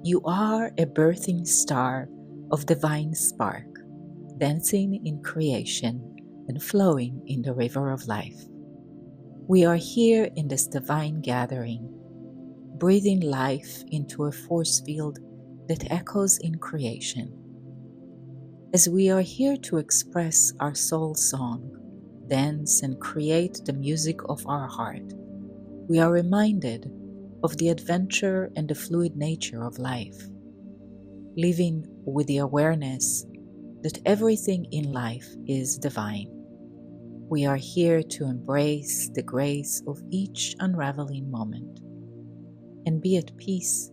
You are a birthing star of divine spark, dancing in creation and flowing in the river of life. We are here in this divine gathering, breathing life into a force field that echoes in creation. As we are here to express our soul song, dance, and create the music of our heart, we are reminded of the adventure and the fluid nature of life, living with the awareness that everything in life is divine. We are here to embrace the grace of each unraveling moment and be at peace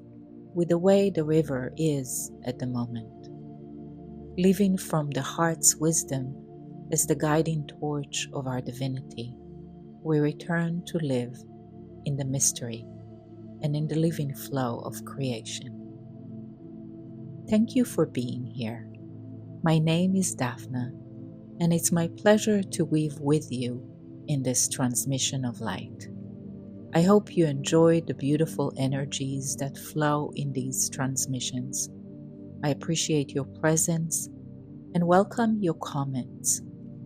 with the way the river is at the moment, living from the heart's wisdom as the guiding torch of our divinity. We return to live in the mystery and in the living flow of creation. Thank you for being here. My name is Dafna, and it's my pleasure to weave with you in this transmission of light. I hope you enjoy the beautiful energies that flow in these transmissions. I appreciate your presence and welcome your comments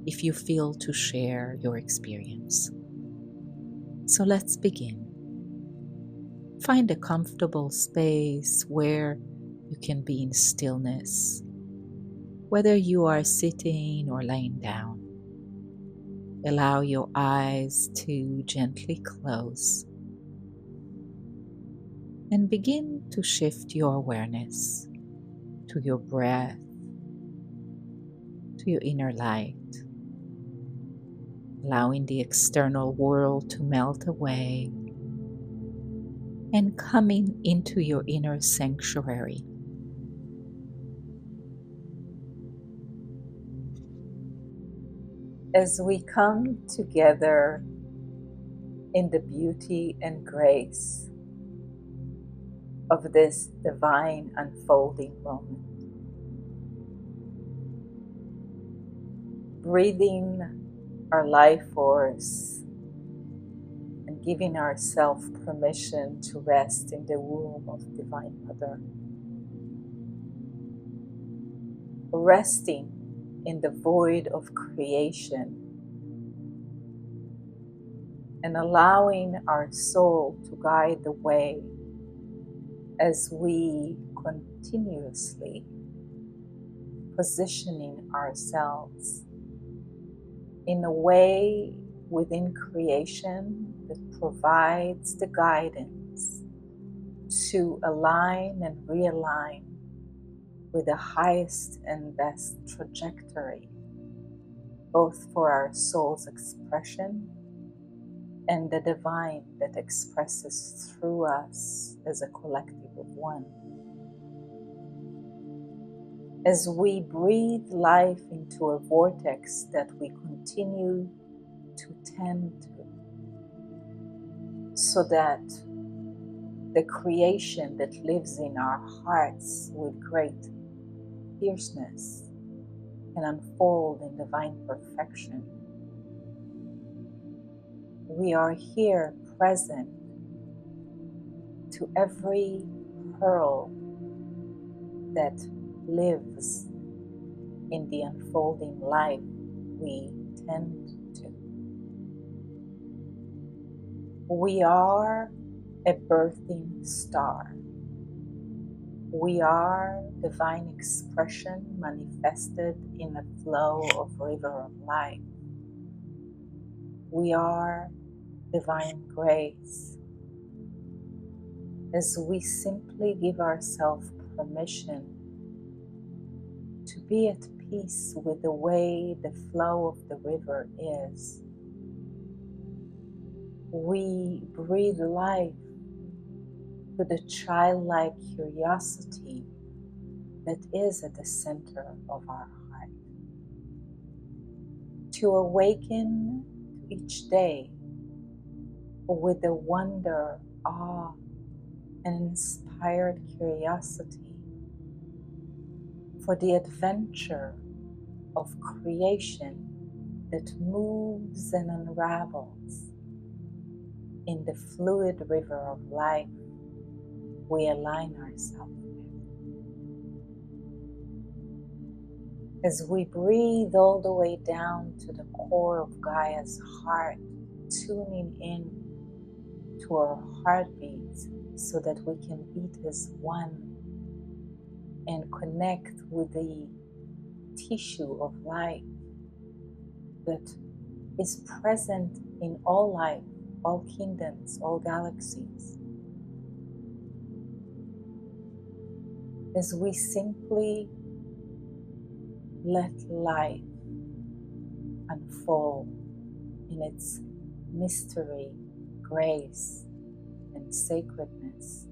if you feel to share your experience. So let's begin. Find a comfortable space where you can be in stillness, whether you are sitting or laying down. Allow your eyes to gently close and begin to shift your awareness to your breath, to your inner light, allowing the external world to melt away and coming into your inner sanctuary. As we come together in the beauty and grace of this divine unfolding moment, breathing our life force and giving ourselves permission to rest in the womb of Divine Mother, resting in the void of creation and allowing our soul to guide the way as we continuously positioning ourselves in a way within creation that provides the guidance to align and realign with the highest and best trajectory, both for our soul's expression and the divine that expresses through us as a collective of one. As we breathe life into a vortex that we continue to tend to, so that the creation that lives in our hearts with great fierceness can unfold in divine perfection. We are here present to every pearl that lives in the unfolding life we tend to. We are a birthing star. We are divine expression manifested in a flow of river of life. We are divine grace. As we simply give ourselves permission to be at peace with the way the flow of the river is, we breathe life to the childlike curiosity that is at the center of our heart, to awaken each day with the wonder, awe, and inspired curiosity for the adventure of creation that moves and unravels in the fluid river of life we align ourselves with. As we breathe all the way down to the core of Gaia's heart, tuning in to our heartbeat so that we can beat as one and connect with the tissue of life that is present in all life, all kingdoms, all galaxies. As we simply let life unfold in its mystery, grace, and sacredness,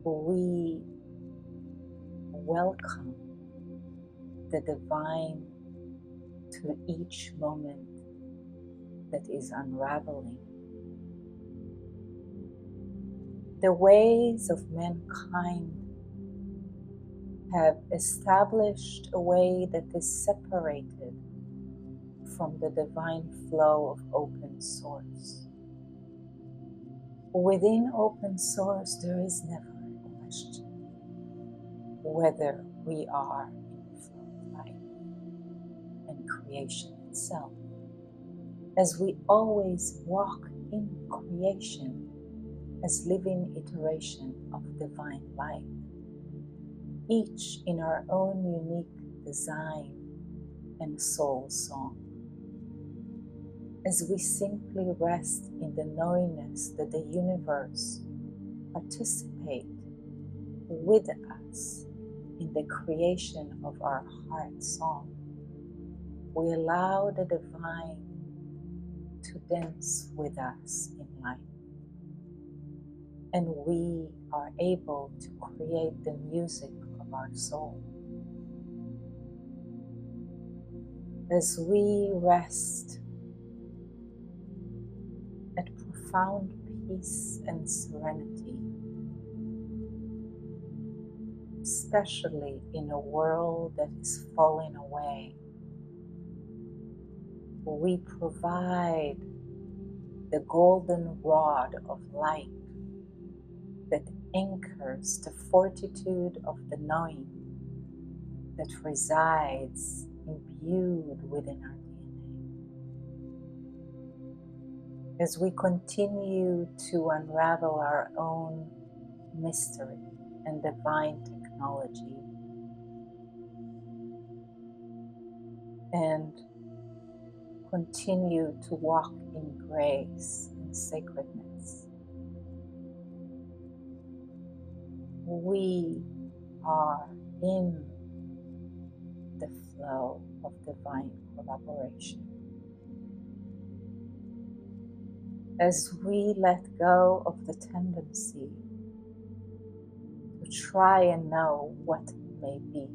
we welcome the divine to each moment that is unraveling. The ways of mankind have established a way that is separated from the divine flow of open source. Within open source, there is never a question whether we are in the flow of life and creation itself. As we always walk in creation as living iteration of divine light, each in our own unique design and soul song. As we simply rest in the knowingness that the universe participates with us in the creation of our heart song, we allow the divine to dance with us in life. And we are able to create the music of our soul. As we rest at profound peace and serenity, especially in a world that is falling away, we provide the golden rod of light that anchors the fortitude of the knowing that resides imbued within our DNA. As we continue to unravel our own mystery and divine technology and continue to walk in grace and sacredness, we are in the flow of divine collaboration. As we let go of the tendency to try and know what may be,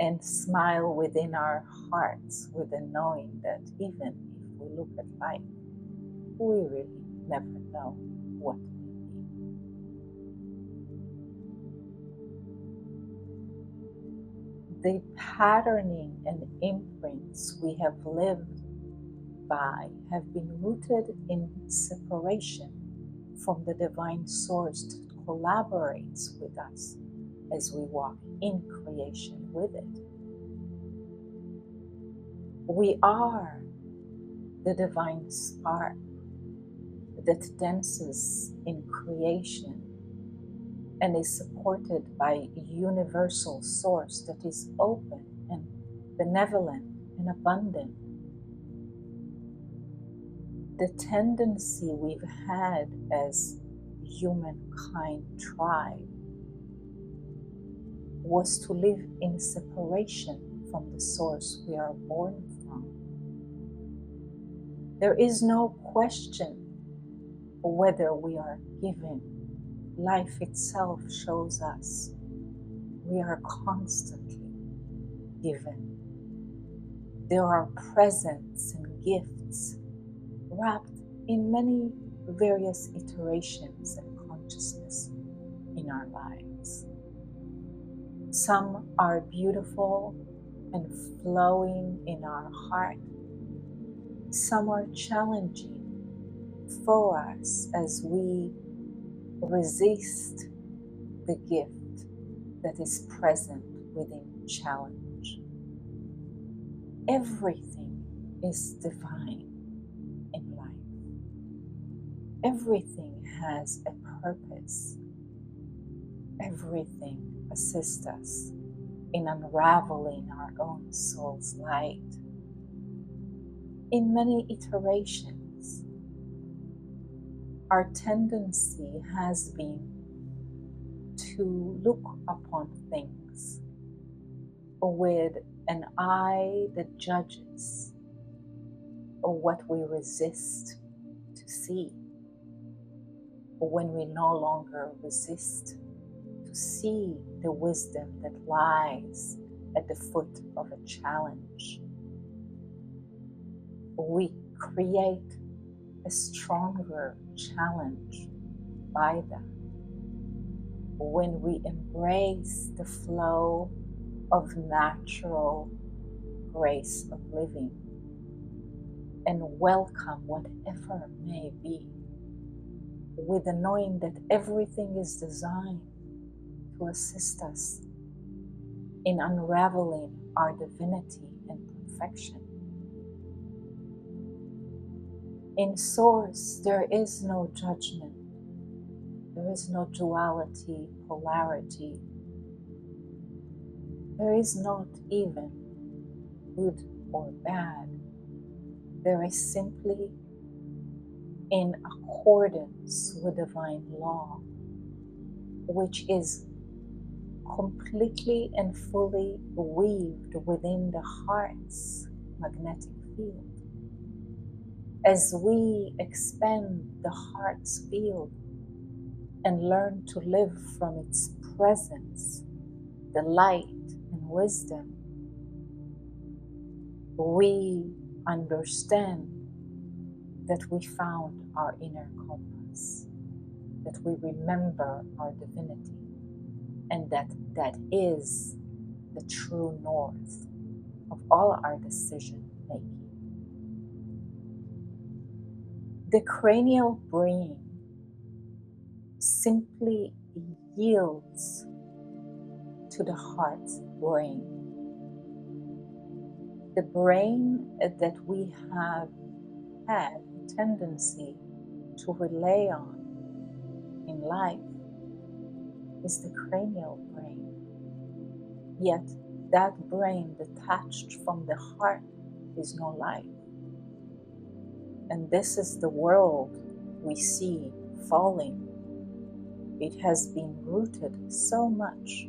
and smile within our hearts with the knowing that even if we look at life, we really never know what may be. The patterning and imprints we have lived by have been rooted in separation from the divine source that collaborates with us as we walk in creation with it. We are the divine spark that dances in creation and is supported by a universal source that is open and benevolent and abundant. The tendency we've had as humankind tribe was to live in separation from the source we are born from. There is no question whether we are given. Life itself shows us we are constantly given. There are presents and gifts wrapped in many various iterations and consciousness in our lives. Some are beautiful and flowing in our heart. Some are challenging for us as we resist the gift that is present within challenge. Everything is divine in life. Everything has a purpose. Everything assists us in unraveling our own soul's light. In many iterations, our tendency has been to look upon things with an eye that judges, or what we resist to see, or when we no longer resist to see the wisdom that lies at the foot of a challenge. We create a stronger challenge by that. When we embrace the flow of natural grace of living and welcome whatever may be, with the knowing that everything is designed to assist us in unraveling our divinity and perfection. In Source, there is no judgment. There is no duality, polarity. There is not even good or bad. There is simply in accordance with divine law, which is completely and fully weaved within the heart's magnetic field. As we expand the heart's field and learn to live from its presence, the light and wisdom, we understand that we found our inner compass, that we remember our divinity, and that is the true north of all our decision making. The cranial brain simply yields to the heart's brain. The brain that we have had a tendency to rely on in life is the cranial brain. Yet that brain detached from the heart is no life. And this is the world we see falling. It has been rooted so much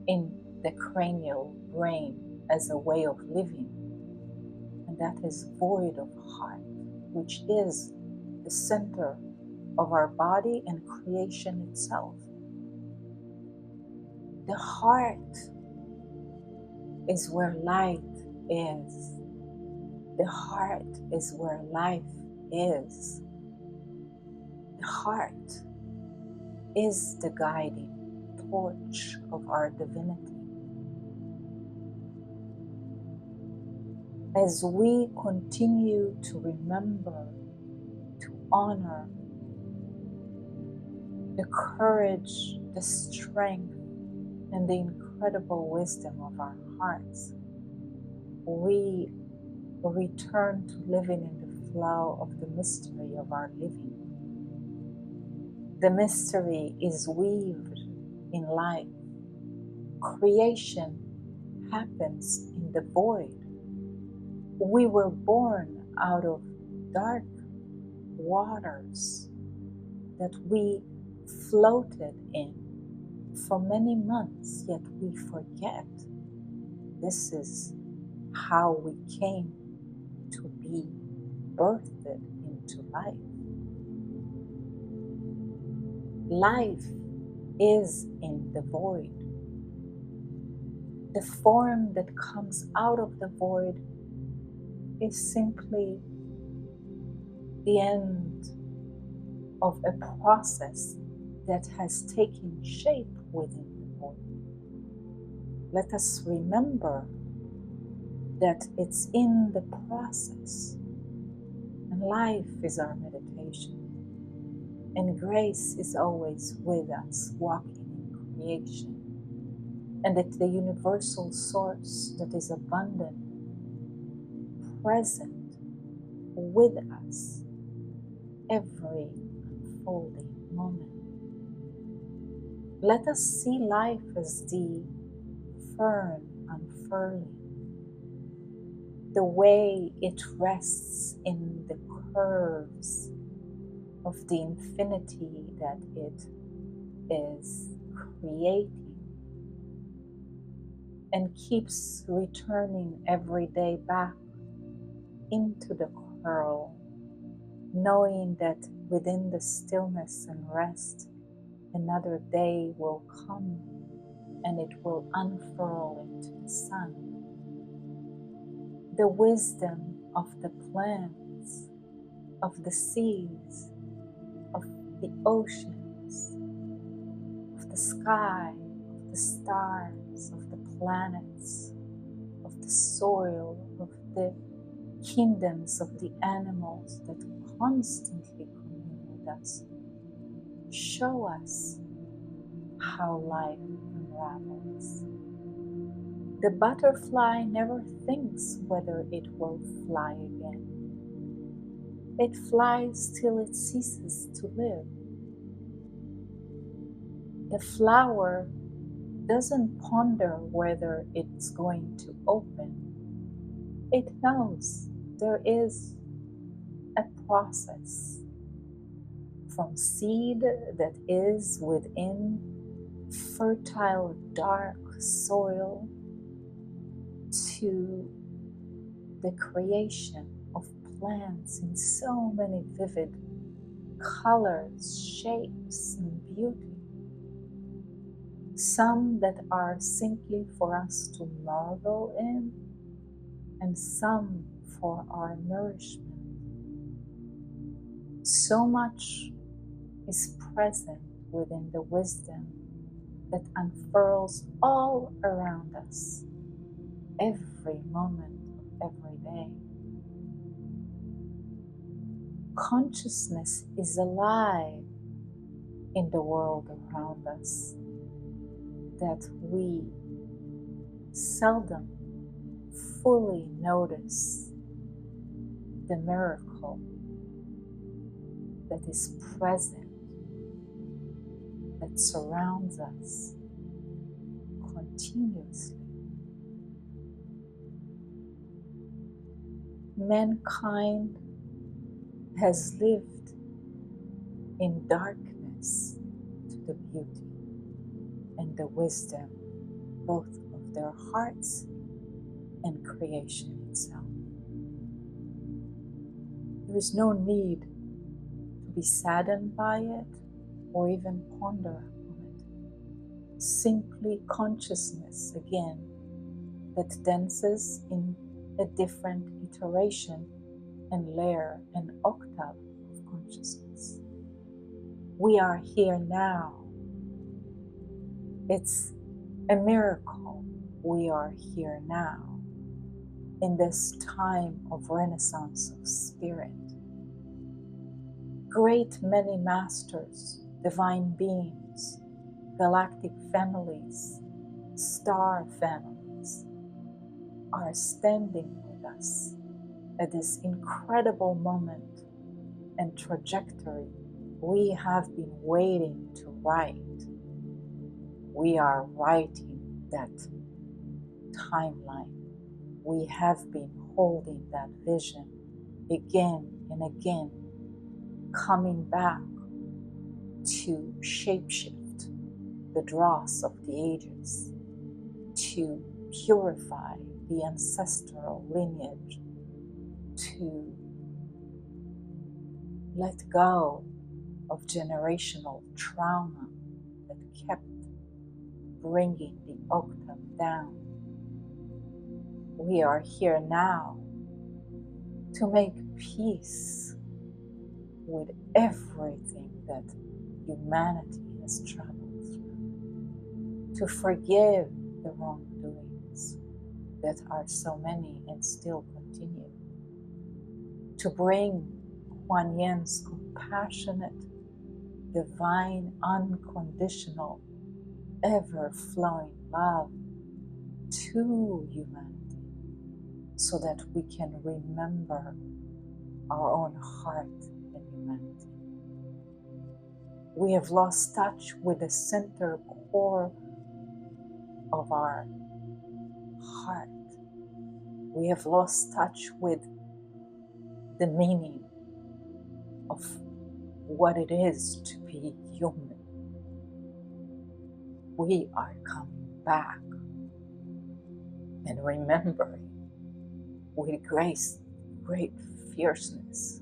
in the cranial brain as a way of living, and that is void of heart, which is the center of our body and creation itself. The heart is where light is. The heart is where life is. The heart is the guiding torch of our divinity. As we continue to remember, to honor the courage, the strength, and the incredible wisdom of our hearts, we return to living in the flow of the mystery of our living. The mystery is weaved in life. Creation happens in the void. We were born out of dark waters that we floated in for many months, yet we forget this is how we came to be birthed into life. Life is in the void. The form that comes out of the void is simply the end of a process that has taken shape within the void. Let us remember that it's in the process, and life is our meditation, and grace is always with us, walking in creation, and that the universal source that is abundant, present with us every unfolding moment. Let us see life as the fern unfurling, the way it rests in the curves of the infinity that it is creating, and keeps returning every day back into the curl, knowing that within the stillness and rest, another day will come and it will unfurl into the sun. The wisdom of the plants, of the seas, of the oceans, of the sky, of the stars, of the planets, of the soil, of the kingdoms of the animals that constantly commune with us, show us how life unravels. The butterfly never thinks whether it will fly again. It flies till it ceases to live. The flower doesn't ponder whether it's going to open. It knows there is a process from seed that is within fertile dark soil to the creation of plants in so many vivid colors, shapes, and beauty. Some that are simply for us to marvel in, and some for our nourishment. So much is present within the wisdom that unfurls all around us every moment of every day. Consciousness is alive in the world around us that we seldom fully notice the miracle that is present, that surrounds us continuously. Mankind has lived in darkness to the beauty and the wisdom both of their hearts and creation itself. There is no need to be saddened by it or even ponder on it. Simply consciousness again that dances in a different iteration and layer and octave of consciousness. We are here now. It's a miracle we are here now in this time of renaissance of spirit. Great many masters, divine beings, galactic families, star families are standing with us at this incredible moment and trajectory we have been waiting to write. We are writing that timeline. We have been holding that vision again and again, coming back to shapeshift the dross of the ages, to purify the ancestral lineage, to let go of generational trauma that kept bringing the octave down. We are here now to make peace with everything that humanity has traveled through, to forgive the wrongdoings that are so many and still continue, to bring Kuan Yin's compassionate, divine, unconditional, ever-flowing love to humanity so that we can remember our own heart and humanity. We have lost touch with the center core of our heart. We have lost touch with the meaning of what it is to be human. We are coming back and remembering with great fierceness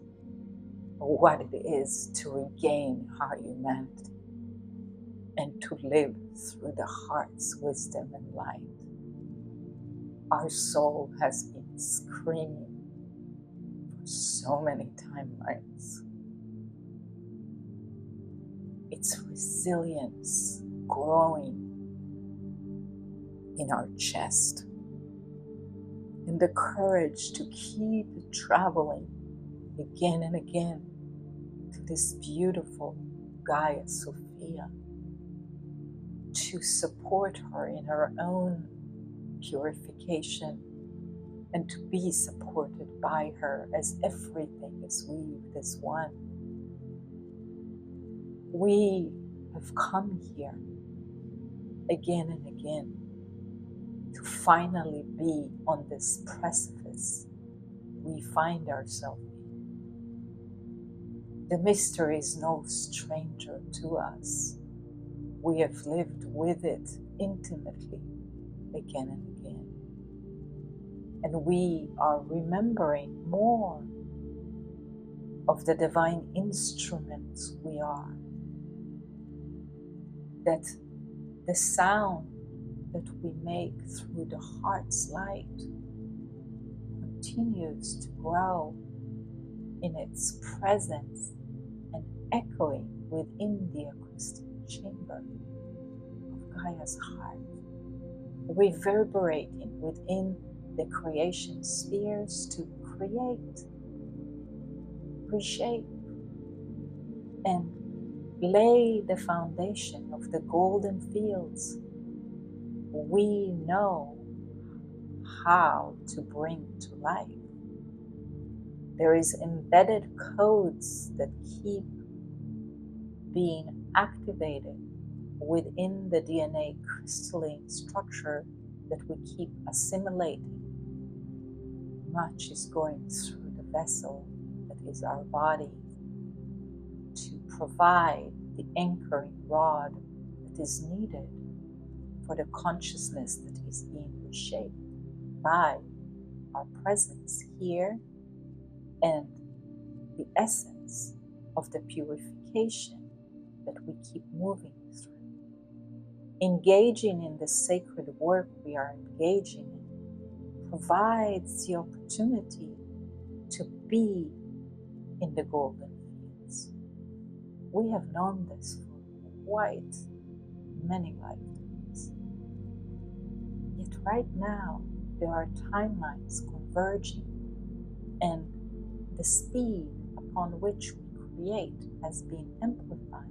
what it is to regain our humanity and to live through the heart's wisdom and light. Our soul has been screaming for so many timelines. Its resilience growing in our chest, and the courage to keep traveling again and again to this beautiful Gaia Sophia, to support her in her own purification and to be supported by her as everything is weaved as one. We have come here again and again to finally be on this precipice we find ourselves in. The mystery is no stranger to us. We have lived with it intimately again and again. And we are remembering more of the divine instruments we are. That the sound that we make through the heart's light continues to grow in its presence and echoing within the acoustic chamber of Gaia's heart, reverberating within the creation spheres to create, reshape, and lay the foundation of the golden fields we know how to bring to life. There is embedded codes that keep being activated within the DNA crystalline structure that we keep assimilating. Much is going through the vessel that is our body to provide the anchoring rod that is needed for the consciousness that is being reshaped by our presence here and the essence of the purification that we keep moving through. Engaging in the sacred work we are engaging in provides the opportunity to be in the golden fields. We have known this for quite many lifetimes. Yet right now, there are timelines converging, and the speed upon which we create has been amplified.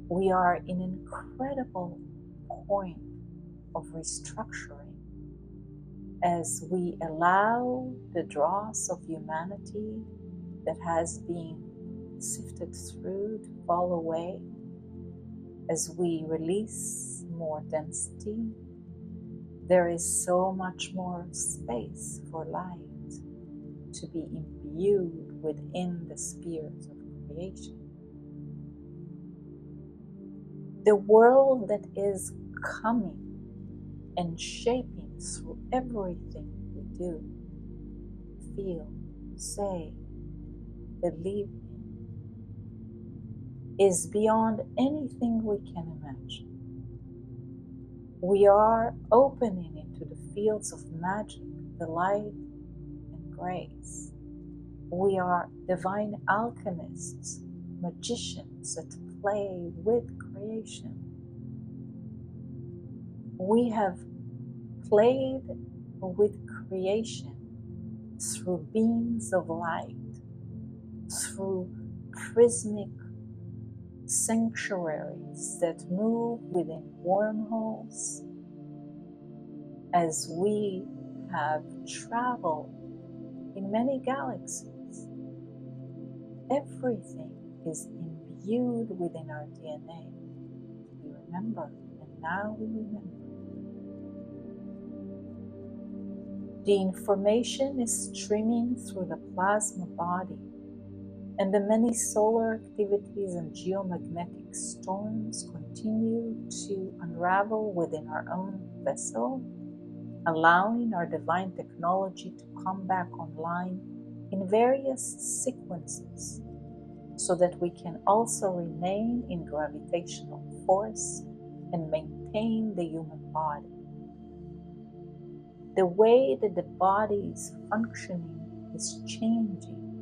We are in an incredible point of restructuring as we allow the dross of humanity that has been sifted through to fall away, as we release more density. There is so much more space for light to be imbued within the spheres of creation. The world that is coming and shaping through everything we do, feel, say, believe in, is beyond anything we can imagine. We are opening into the fields of magic, the light and grace. We are divine alchemists, magicians that play with creation. We have played with creation through beams of light, through prismic sanctuaries that move within wormholes as we have traveled in many galaxies. Everything is imbued within our DNA. We remember, and now we remember. The information is streaming through the plasma body, and the many solar activities and geomagnetic storms continue to unravel within our own vessel, allowing our divine technology to come back online in various sequences so that we can also remain in gravitational force and maintain the human body. The way that the body is functioning is changing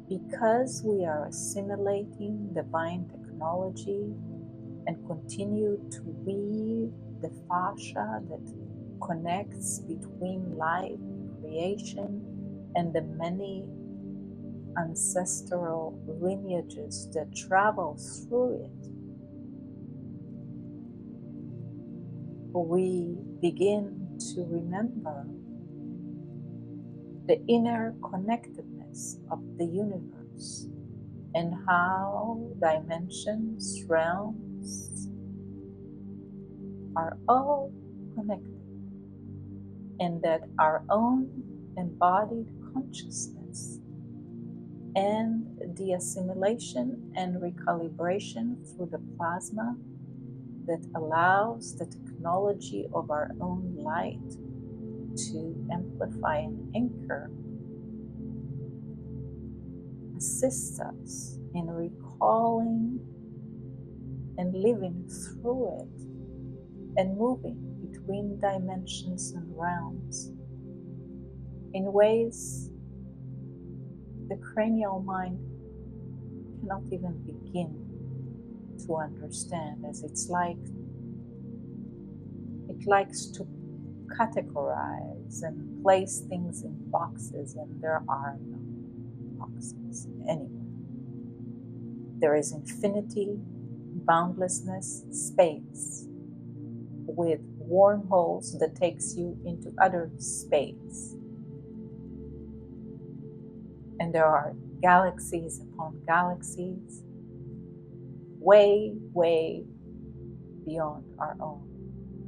because we are assimilating divine technology and continue to weave the fascia that connects between life, creation, and the many ancestral lineages that travel through it. We begin to remember the inner connectedness of the universe and how dimensions, realms are all connected, and that our own embodied consciousness and the assimilation and recalibration through the plasma that allows the technology of our own light to amplify and anchor assists us in recalling and living through it and moving between dimensions and realms in ways the cranial mind cannot even begin to understand, as it likes to categorize and place things in boxes, and there are no boxes anywhere. There is infinity, boundlessness, space, with wormholes that takes you into other space. And there are galaxies upon galaxies, way, way beyond our own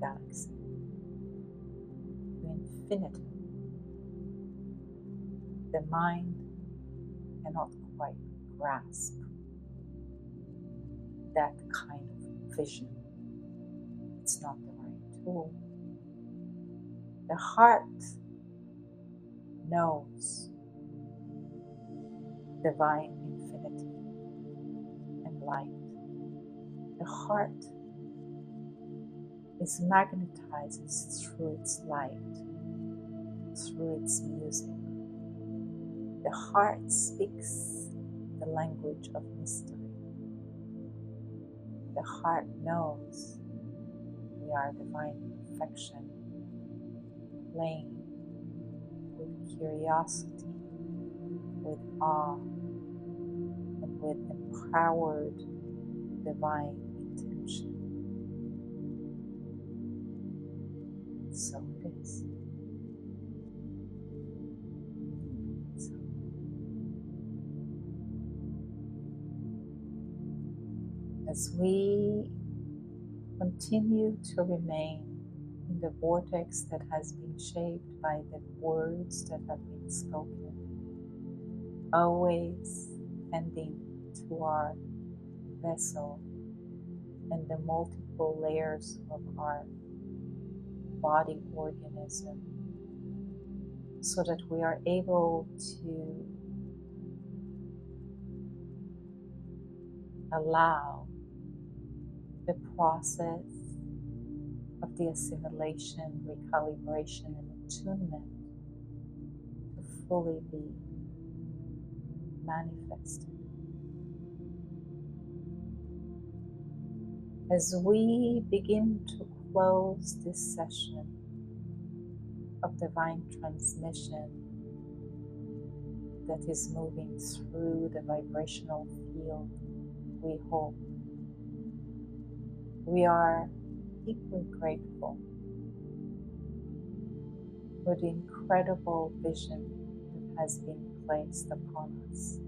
galaxy. Infinity. The mind cannot quite grasp that kind of vision. It's not the right tool. The heart knows divine infinity and light. The heart is magnetized through its light, through its music. The heart speaks the language of mystery. The heart knows we are divine perfection, playing with curiosity, with awe, and with empowered divine intention. So it is. So. As we continue to remain in the vortex that has been shaped by the words that have been spoken, always tending to our vessel and the multiple layers of our body organism, so that we are able to allow the process of the assimilation, recalibration, and attunement to fully be manifested. As we begin to close this session of divine transmission that is moving through the vibrational field, we hope we are deeply grateful for the incredible vision that has been placed upon us,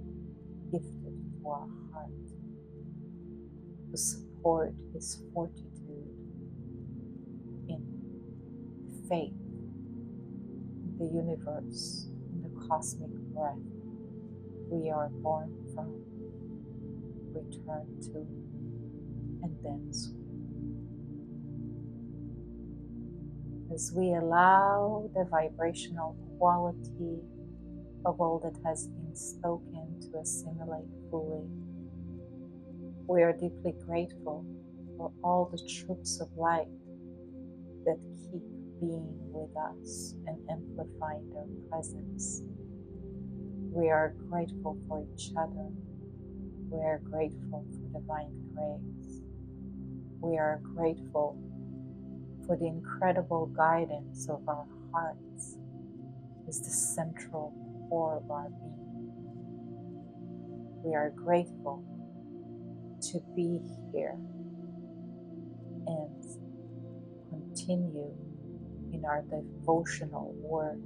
gifted to our heart, to support His fortitude in faith in the universe, in the cosmic breath we are born from, return to, and then swim. As we allow the vibrational quality of all that has been spoken to assimilate fully, we are deeply grateful for all the troops of light that keep being with us and amplifying their presence. We are grateful for each other. We are grateful for divine grace. We are grateful for the incredible guidance of our hearts as the central core of our being. We are grateful to be here and continue in our devotional work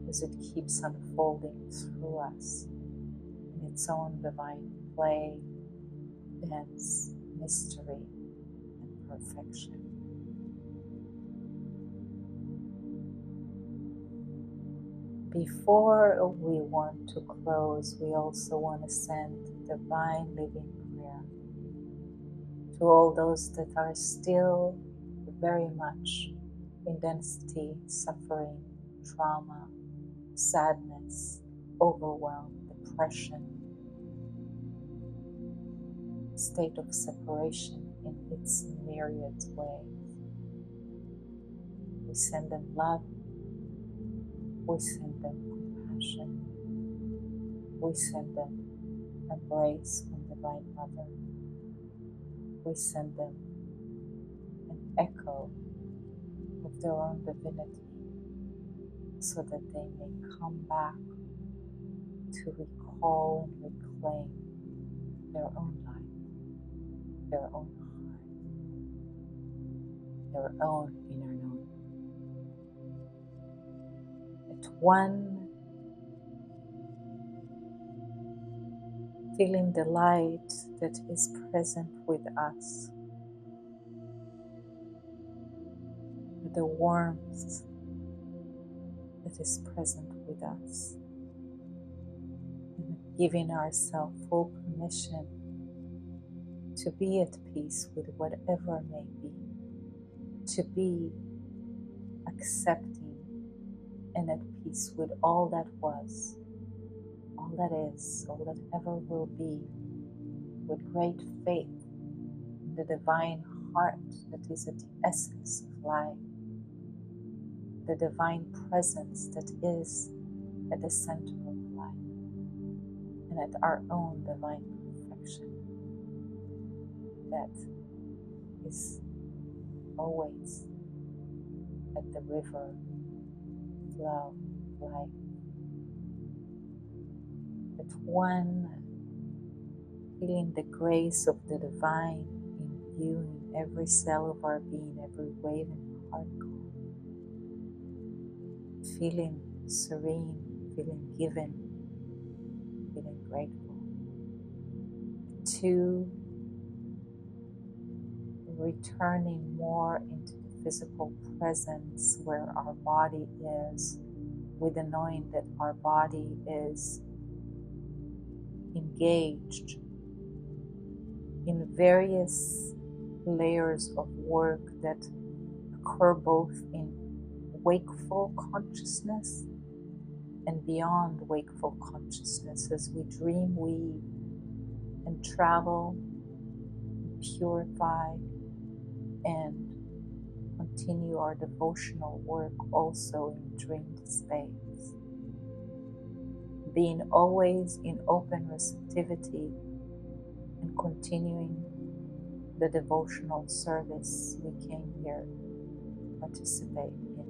as it keeps unfolding through us in its own divine play, dance, mystery, and perfection. Before we want to close, we also want to send divine living prayer to all those that are still very much in density, suffering, trauma, sadness, overwhelm, depression, state of separation in its myriad ways. We send them love, we send them compassion, we send them embrace from Divine Mother, we send them an echo of their own divinity so that they may come back to recall and reclaim their own life, their own heart, their own inner knowing. At one, feeling the light that is present with us, the warmth that is present with us, and giving ourselves full permission to be at peace with whatever may be, to be accepting and at peace with all that was, all that is, all that ever will be, with great faith in the divine heart that is at the essence of life, the divine presence that is at the center of life, and at our own divine perfection that is always at the river flow of life. At one, feeling the grace of the divine in you, in every cell of our being, every wave and particle. Feeling serene, feeling given, feeling grateful. Two, returning more into the physical presence where our body is, with the knowing that our body is engaged in various layers of work that occur both in wakeful consciousness and beyond wakeful consciousness as we dream, weave, and travel, and purify, and continue our devotional work also in dreamed space. Being always in open receptivity and continuing the devotional service we came here to participate in.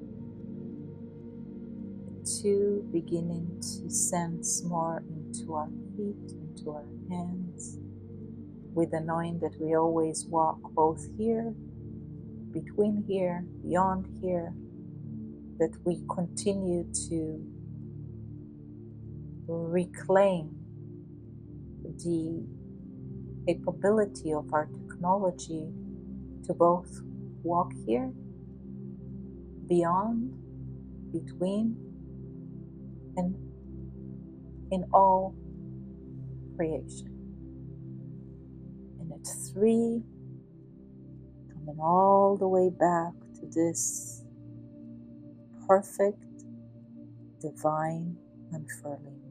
Two, beginning to sense more into our feet, into our hands, with the knowing that we always walk both here, between here, beyond here, that we continue to reclaim the capability of our technology to both walk here, beyond, between, and in all creation. And at 3, coming all the way back to this perfect divine unfurling.